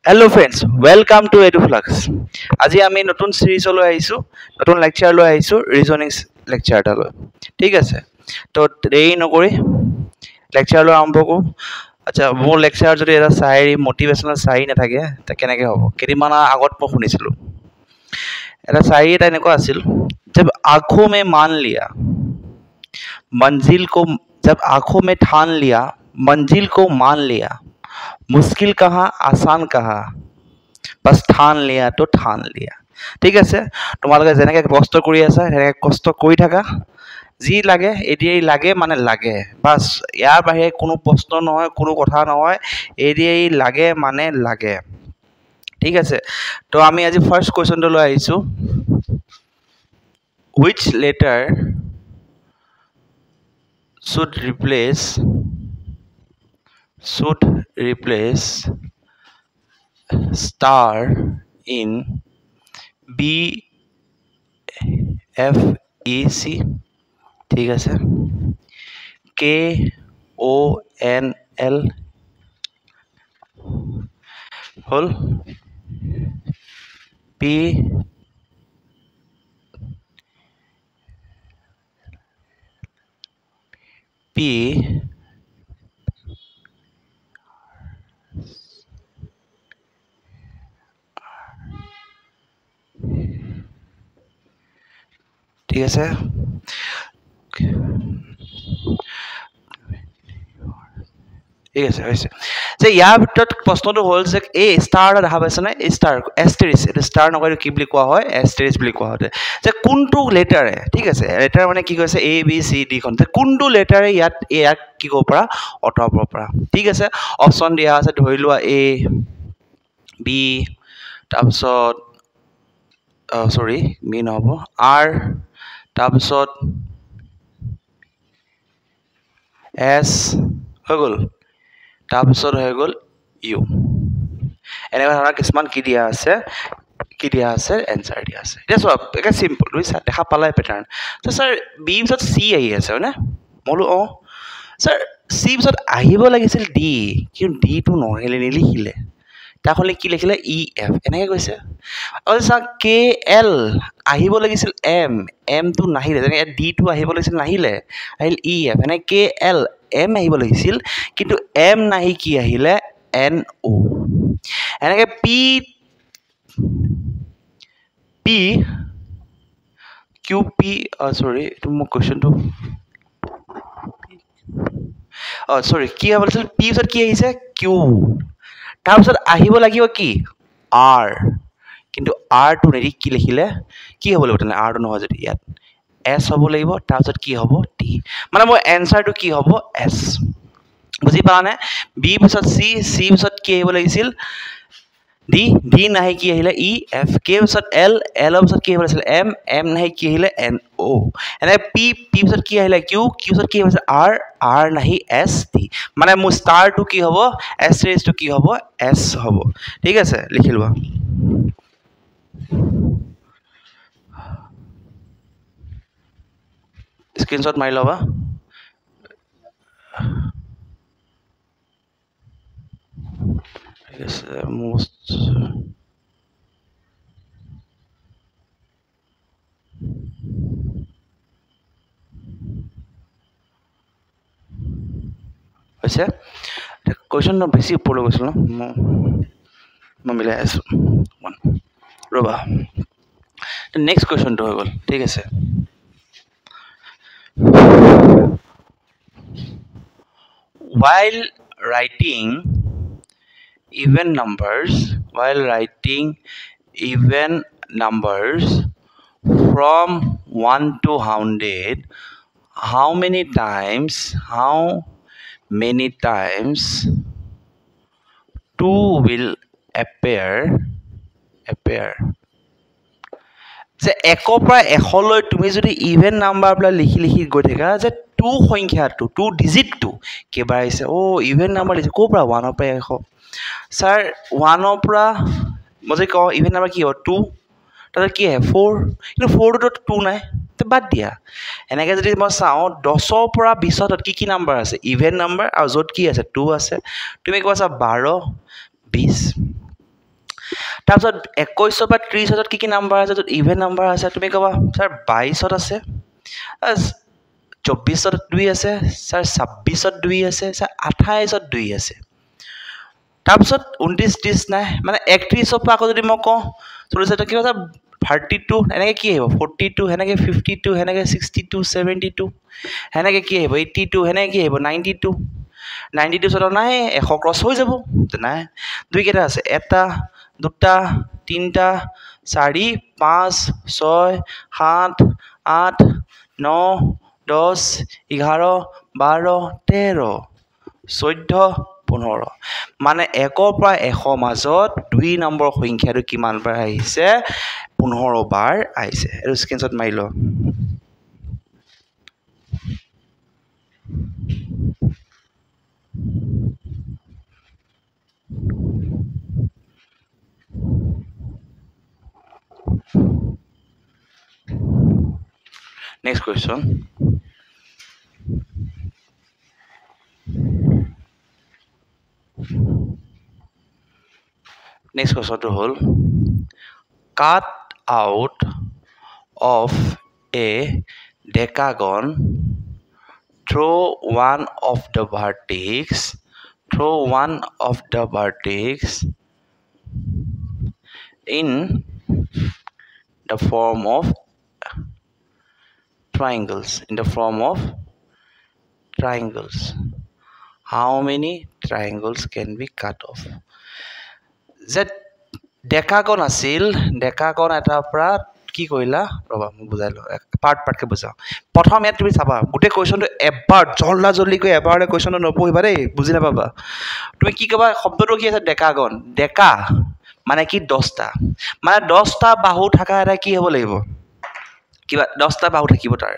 Hello friends, welcome to EduFlux. আজি আমি নতুন সিৰিজলৈ আহিছো, নতুন লেকচাৰ লৈ আহিছো, ৰিজনিং লেকচাৰ এটা লৈ। ঠিক আছে, তো দেৰি নকৰি লেকচাৰলৈ আৰম্ভ কৰোঁ। আচ্ছা, মোৰ লেকচাৰ যদি এটা চাইৰি মটিভেশ্যনেল চাইৰি নাথাকে তে কেনেকৈ হ'ব? কেইদিনমানৰ আগত মই শুনিছিলোঁ এটা চাইৰি এটা এনেকুৱা আছিল, जब आंखों में मान लिया मंजिल को, जब आंखों में ठान लिया मंजिल को मान लिया, मुश्किल कहाँ आसान कहाँ, बस ठान लिया तो ठान लिया। ঠিক আছে, তোমালোকে যেনেকৈ কষ্ট কৰি আছা সেনেকৈ কষ্ট কৰি থাকা, যি লাগে এডিআই লাগে মানে লাগে, বাছ ইয়াৰ বাহিৰে কোনো প্ৰশ্ন নহয়, কোনো কথা নহয়, এডিআই লাগে মানে লাগে। ঠিক আছে, তো আমি আজি ফাৰ্ষ্ট কুৱেশ্যনটো লৈ আহিছোঁ, which letter should replace star in BFEC? ঠিক আছে, KONL হল, P ঠিক আছে, ঠিক আছে হৈছে যে ইয়াৰ ভিতৰত প্ৰশ্নটো হ'ল যে এই ষ্টাৰ এটা দেখা পাইছেনে? এই ষ্টাৰ এষ্টেৰিছ, এইটো ষ্টাৰ নকয়, কি বুলি কোৱা হয়? এষ্টেৰিছ বুলি কোৱা হয়। যে কোনটো লেটাৰে, ঠিক আছে, লেটাৰ মানে কি কৈছে ABCDখন, যে কোনটো লেটাৰে ইয়াক কি কৰিব পৰা? অঁতৰাব পৰা। ঠিক আছে, অপশ্যন দিয়া আছে, ধৰি লোৱা A, B, তাৰপিছত চৰি বি নহ'ব, R, তাৰপিছত S হৈ গ'ল, তাৰপিছত হৈ গ'ল ইউ। এনেকুৱা ধৰণৰ কিছুমান কি দিয়া আছে এনচাৰ দিয়া আছে। এতিয়া চোৱা, একে চিম্পল, বুজিছা, দেখা পালাই পেটাৰ্ণ। ছাৰ বি পিছত চি আহি আছে হয়নে? মই বোলো অঁ ছাৰ, চি পিছত আহিব লাগিছিল ডি, কিন্তু ডিটো নিলিখিলে, তাক হ'লে কি লিখিলে? EF, এনেকৈ কৈছে। আৰু চা KL আহিব লাগিছিল এমটো নাহিলে, যেনেকৈ ইয়াত ডিটো আহিব লাগিছিল, নাহিলে, আহিল EF। এনেকৈ KL M আহিব লাগিছিল, কিন্তু M নাহি কি আহিলে? NO। এনেকৈ P QP, চৰি এইটো মোৰ কুৱেশ্যনটো, চৰি কি হ'ব লাগিছিল? P পিছত কি আহিছে? Q, তাৰপিছত আহিব লাগিব কি? R, কিন্তু আৰটো নিদি কি লিখিলে? কি হ'ব লাগিব তেনে? আৰটো নহয় যদি ইয়াত S হ'ব লাগিব, তাৰপিছত কি হ'ব? T, মানে মোৰ এনচাৰটো কি হ'ব? S। বুজি পালানে? বি পিছত চি, চি পিছত কি আহিব লাগিছিল? ডি নাহি কি আহিলে? EF, কে পিছত L, L পিছত কি আহিব লাগিছিল? M নাহি কি আহিলে? NO। এনেকৈ পি পিছত কি আহিলে? Q পিছত কি আহিছে? R নাহি ST, মানে মোৰ ষ্টাৰটো কি হ'ব? এষ্টেৰিছটো কি হ'ব? S হ'ব। ঠিক আছে, লিখি লোৱা। স্ক্ৰীনশ্বট মাৰি ল'বা। ঠিক আছে, হৈছে কুৱেশ্যন বেছি ওপৰলৈ গৈছিল ন, মই মিলাই আছোঁ ৰ'বা। নেক্সট কুৱেশ্যনটো হৈ গ'ল। ঠিক আছে, while writing even numbers from 1 to 100, how many times 2 will appear? যে 1 পৰা 100 লৈ তুমি যদি ইভেন নাম্বাৰবিলাক লিখি গৈ থাকা, যে 2 সংখ্যাটো, 2 ডিজিটটো কেইবাৰ আহিছে? ইভেন নাম্বাৰ লিখিছে ক'ৰ পৰা? 1 পৰা 100। ছাৰ 1 পৰা মই যদি কওঁ ইভেন নাম্বাৰ কি হ'ব? 2, তাৰপিছত কি আহে? 4, কিন্তু 4টোতো 2 নাই, তো বাদ দিয়া। এনেকৈ যদি মই চাওঁ 10 পৰা 20 কি নাম্বাৰ আছে? ইভেন নাম্বাৰ, আৰু য'ত কি আছে? 2 আছে। তুমি কোৱা চা 12, 20, তাৰপিছত 21 পৰা 30 কি নাম্বাৰ আছে? য'ত ইভেন নাম্বাৰ আছে তুমি ক'বা ছাৰ 22 আছে, 24 2 আছে, ছাৰ 26 2 আছে, ছাৰ 28 2 আছে। তাৰপিছত 29 30 নাই, মানে 31 পৰা আকৌ যদি মই কওঁ 40 কিবা এটা 32 এনেকৈ কি আহিব? 42 সেনেকৈ 52 সেনেকৈ 62 72 সেনেকৈ কি আহিব? 82 সেনেকৈ কি আহিব? 92 92 চত নাই 100 ক্ৰছ হৈ যাব, নাই। দুই কেইটা আছে? 1 2 3 4 5 6 7 8 9 10 11 12 13 14 15, মানে 1 পৰা 100 মাজত 2 নম্বৰ সংখ্যাটো কিমান বাৰ আহিছে? 15 বাৰ আহিছে। এইটো স্ক্ৰীনশ্বট মাৰি লওঁ। Next question. Next question to hold. Cut out of a decagon, throw one of the vertex in the form of triangles. How many triangles can be cut off? যে ডেকাগন আছিল, decagon এটাৰ পৰা কি কৰিলা ৰ'বা মই বুজাই লওঁ, পাৰ্টকে বুজাওঁ। প্ৰথম ইয়াত তুমি চাবা গোটেই কুৱেশ্যনটো এবাৰ জল্দি এবাৰতে কুৱেশ্যনটো নপঢ়িবা দেই, বুজি নাপাবা। তুমি কি ক'বা? শব্দটো কি আছে? ডেকাগন। ডেকা মানে কি? 10টা, মানে 10টা বাহু থকা এটা কি হ'ব লাগিব? কিবা 10টা বাহু থাকিব তাৰ।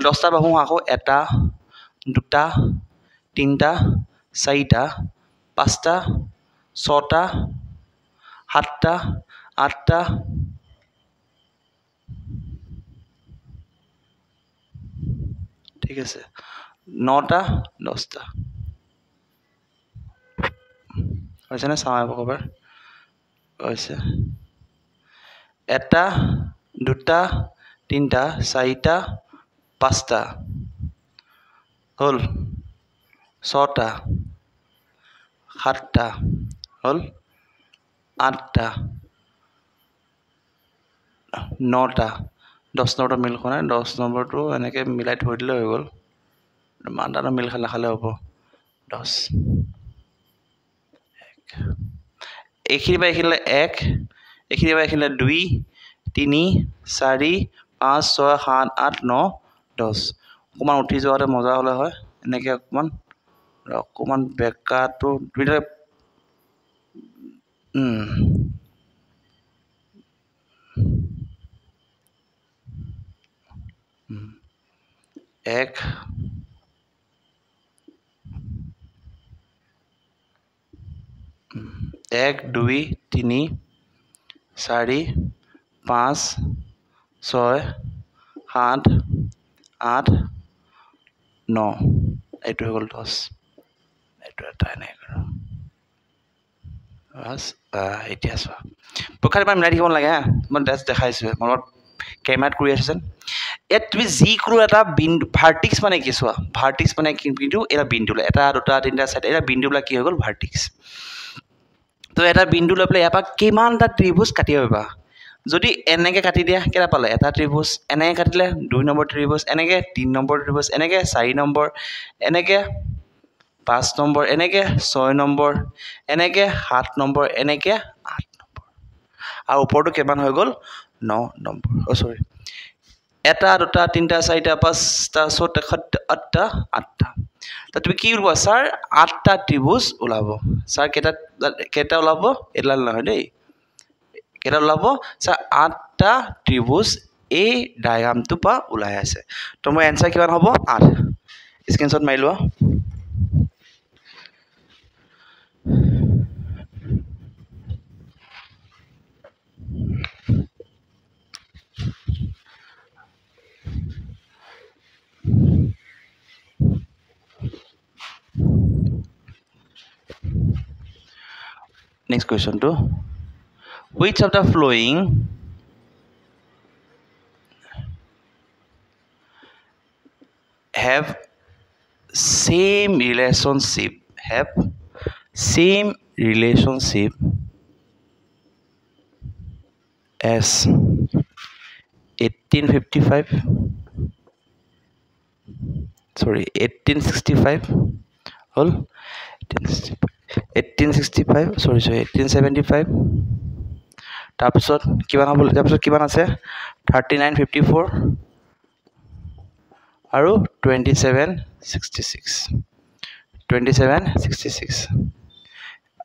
10টা বাহু আকৌ 1 2 3 4 5 6 7 8 ঠিক আছে, 9 10 হৈছেনে? চাওঁ একবাৰ হৈছে। 1 2 3 4 5 হ'ল, 6 7 হ'ল, 8 9 10 নম্বৰটো মিল খোৱা নাই, 10 নম্বৰটো এনেকৈ মিলাই থৈ দিলে হৈ গ'ল। মানটা মিল নাখালে হ'ব। 10 এইখিনি পৰা এইখিনিলে 1, এইখিনি পৰা এইখিনিলে 2 3 4 5 6 7 8 9 10। অকণমান উঠি যোৱাতে মজা হ'লে হয়, এনেকৈ অকণমান বেকাটো দুইটা 1 1 2 3 4 5 6 7 8 9, এইটো হৈ গ'ল 10। এইটো এটা এনেকৈ বাছ। এতিয়া চোৱা পৰীক্ষাত ইমান মিলাই থাকিব নালাগে হা, মই জাষ্ট দেখাইছোঁ, মনত কেমেৰাত কৰি আছোঁ যেন। ইয়াত তুমি যিকোনো এটা বিন্দু, ভাৰ্টিক্স মানে কি চোৱা, ভাৰ্টিক্স মানে কিন্তু এটা বিন্দু, 1 2 3 4 এটা বিন্দুবিলাক কি হৈ গ'ল? ভাৰ্টিক্স। তো এটা বিন্দু লৈ পেলাই ইয়াৰ পৰা কিমানটা ত্ৰিভুজ কাটিব পাৰিবা? যদি এনেকৈ কাটি দিয়া কেইটা পালে? এটা ত্ৰিভুজ। এনেকৈ কাটিলে 2 নম্বৰ ত্ৰিভুজ, এনেকৈ 3 নম্বৰ ত্ৰিভুজ, এনেকৈ 4 নম্বৰ, এনেকৈ 5 নম্বৰ, এনেকৈ 6 নম্বৰ, এনেকৈ 7 নম্বৰ, এনেকৈ 8 নম্বৰ, আৰু ওপৰটো কিমান হৈ গ'ল? 9 নম্বৰ। চৰি, 1 2 3 4 5 6 7 8 তা তুমি কি ওলাব? ছাৰ 8টা ত্ৰিভুজ ওলাব। ছাৰ কেইটা ওলাব? এইডাল নহয় দেই, কেইটা ওলাব? ছাৰ 8টা ত্ৰিভুজ এই ডায়াগ্ৰামটোৰ পৰা ওলাই আছে। তো মোৰ এনচাৰ কিমান হ'ব? 8। স্ক্ৰীনশ্বট মাৰি লোৱা। Next question to which of the following have same relationship as 1855 sorry 1865 hall 1865 sorry 1875 তাৰপিছত কিমান আছে 3954 আৰু 2766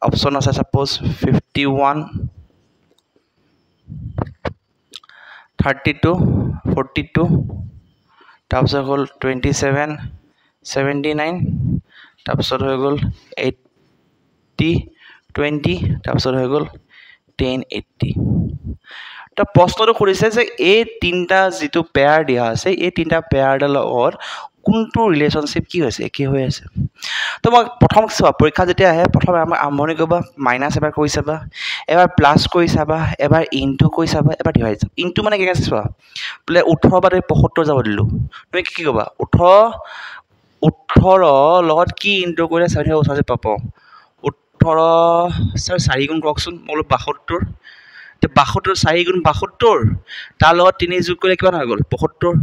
অপশ্যন আছে সাপোজ 51 32 42 তাৰপিছত হ'ল 27 79 তাৰপিছত হৈ গ'ল 80 20 তাৰপিছত হৈ গ'ল 1080 তো প্ৰশ্নটো কৰিছে যে এই তিনটা যিটো পেয়াৰ দিয়া আছে এই তিনটা পেয়াৰডালৰ লগত কোনটো ৰিলেশ্যনশ্বিপ কি হৈছে একে হৈ আছে তো মই প্ৰথম চাবা পৰীক্ষা যেতিয়া আহে প্ৰথম আৰম্ভণি কৰিবা মাইনাছ এবাৰ কৰি চাবা এবাৰ প্লাছ কৰি চাবা এবাৰ ইনটু কৰি চাবা এবাৰ ডিভাইড চাবা ইনটু মানে কেনেকৈ চোৱা বোলে 18 বা 75 যাব দিলোঁ তুমি কি ক'বা 18 লগত কি ইনটু কৰিলে 78 পাব 18 স্যাৰ 4 গুণ কৰকচোন মই বোলো 72 তো 72 4 গুণ 72 তাৰ লগত 3 যোগ কৰিলে কিমান হৈ গ'ল 75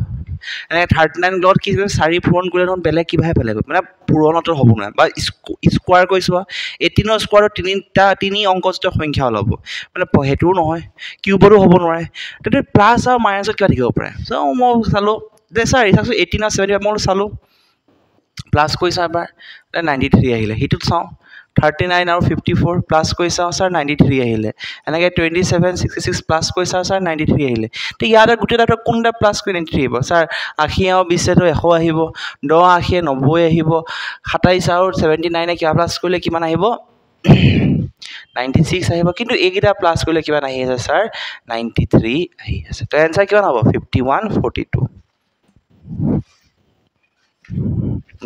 এনে 39 লগত কি 4 পূৰণ কৰিলে দেখোন বেলেগ কিবাহে বেলেগ মানে পূৰণতো হ'ব নোৱাৰে বা স্কোৱাৰ কৰি চোৱা 18 স্কোৱাৰত 3 অংক যুক্ত সংখ্যা ওলাব মানে সেইটোও নহয় কিউবৰো হ'ব নোৱাৰে তেতিয়া প্লাছ আৰু মাইনাছত কিবা থাকিব পাৰে চ' মই চালোঁ দে ছাৰ চাওকচোন 18 আৰু 75 মই চালোঁ প্লাছ কৰি চাওঁ এবাৰ 93 আহিলে সেইটোত চাওঁ 39 আৰু 54 প্লাছ কৰি চাওঁ ছাৰ 93 আহিলে এনেকৈ 27 66 প্লাছ কৰি চাওঁ ছাৰ 93 আহিলে তো ইয়াতে গোটেই এটা কোনটা প্লাছ কৰি 93 আহিব ছাৰ 80 আৰু 20 তো 100 আহিব 10 80 90 আহিব 27 আৰু 79 কিবা প্লাছ কৰিলে কিমান আহিব 96 আহিব কিন্তু এইকেইটা প্লাছ কৰিলে কিমান আহি আছে ছাৰ 93 আহি আছে তো এনসাৰ কিমান হ'ব 5142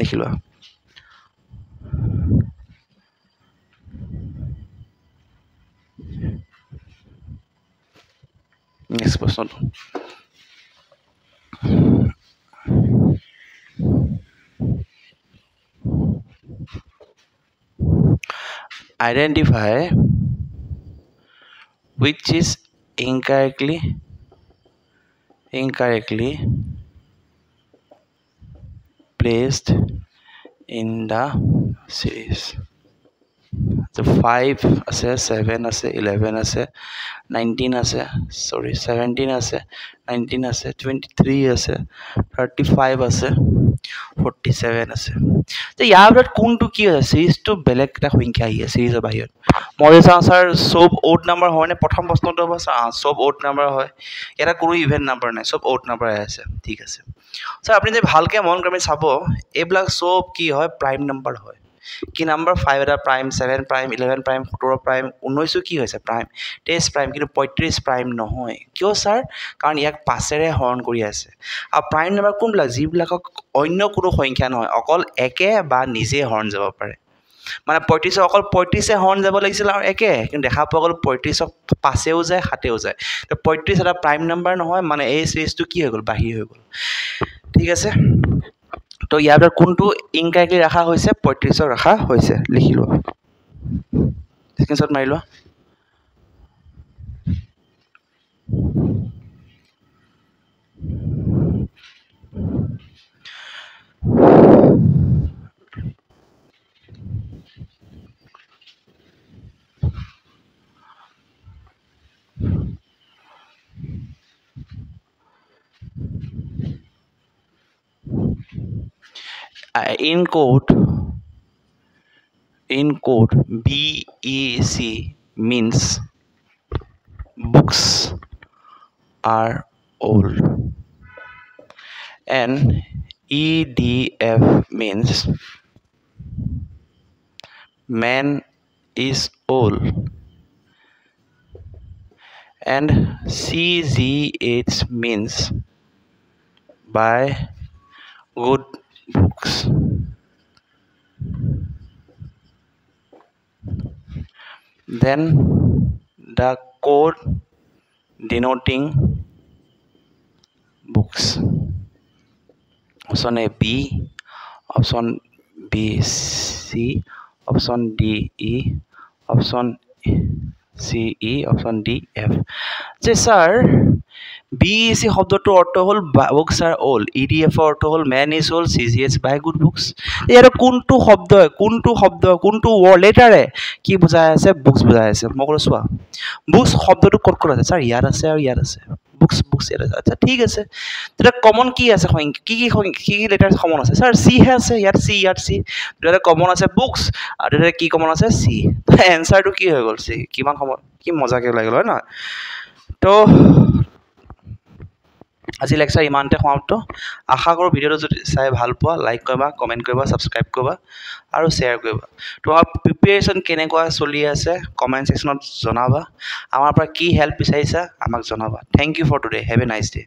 লিখি লোৱা নেক্সট প্ৰশ্নটো identify which is incorrectly placed in the series so 5 আছে 7 আছে 11 আছে 19 আছে sorry 17 আছে 19 আছে 23 আছে 35 আছে 47 আছে তো ইয়াৰ ভিতৰত কোনটো কি আছে সিৰিজটো বেলেগ এটা সংখ্যা আহি আছে সিৰিজৰ বাহিৰত মই চাওঁ ছাৰ সব ওড নাম্বাৰ হয় নে প্ৰথম প্ৰশ্নটো হ'ব সব ওড নাম্বাৰ হয় এটা কোনো ইভেন নাম্বাৰ নাই সব ওড নাম্বাৰ আছে ঠিক আছে ছাৰ আপুনি যদি ভালকৈ মন কৰি চাব এইবিলাক সব কি হয় প্ৰাইম নাম্বাৰ হয় কি নাম্বাৰ 5 এটা প্ৰাইম 7 প্ৰাইম 11 প্ৰাইম 17 প্ৰাইম 19 কি হৈছে প্ৰাইম 23 প্ৰাইম কিন্তু 35 প্ৰাইম নহয় কিয় ছাৰ কাৰণ ইয়াক 5ৰে হৰণ কৰি আছে আৰু প্ৰাইম নাম্বাৰ কোনবিলাক যিবিলাকক অন্য কোনো সংখ্যা নহয় অকল একে বা নিজে হৰণ যাব পাৰে মানে 35 অকল 35 হৰণ যাব লাগিছিল আৰু একে কিন্তু দেখা পোৱা গ'ল 35ক 5এও যায় 7এও যায় তো 35 এটা প্ৰাইম নাম্বাৰ নহয় মানে এই সিৰিজটো কি হৈ গ'ল বাহিৰ হৈ গ'ল ঠিক আছে তো ইয়াৰ কোনটো ইনকাৰেক্টলি ৰাখা হৈছে 35 ৰাখা হৈছে লিখি লোৱা স্ক্ৰিনশ্বট মাৰি লোৱা in code BEC means books are old and EDF means man is old and CGH means buy good books then the code denoting books. Option A B, option B C, option D E, option C E, option D F. যে sir BEC শব্দটোৰ অৰ্থ হ'ল books R all, EDF ৰ অৰ্থ হ'ল men is all, CGH by good books. ইয়াৰ কোনটো শব্দ কোনটো লেটাৰে কি বুজাই আছে? বুকছ বুজাই আছে। মই ক'লো চোৱা বুকছ শব্দটো ক'ত আছে? ছাৰ ইয়াত আছে আৰু ইয়াত আছে। বুকছ ইয়াত আছে। আচ্ছা ঠিক আছে, তেতিয়া কমন কি আছে? কি লেটাৰ কমন আছে? ছাৰ চি হে আছে, ইয়াত চি। তেতিয়া কমন আছে বুকছ আৰু তেতিয়া কি কমন আছে? চি। এনচাৰটো কি হৈ গ'ল? চি। কিমান সময় কি মজাকে ওলাই গ'ল হয় নহয়? তো আজি লেকচাৰ ইমানতে সমাপ্ত। আশা কৰোঁ ভিডিঅ'টো যদি চাই ভাল পোৱা, লাইক কৰিবা, কমেণ্ট কৰিবা, ছাবস্ক্ৰাইব কৰিবা আৰু শ্বেয়াৰ কৰিবা। তোমাৰ প্ৰিপেৰেশ্যন কেনেকুৱা চলি আছে কমেণ্ট ছেকশ্যনত জনাবা। আমাৰ পৰা কি হেল্প বিচাৰিছা আমাক জনাবা। Thank you for today. Have a nice day.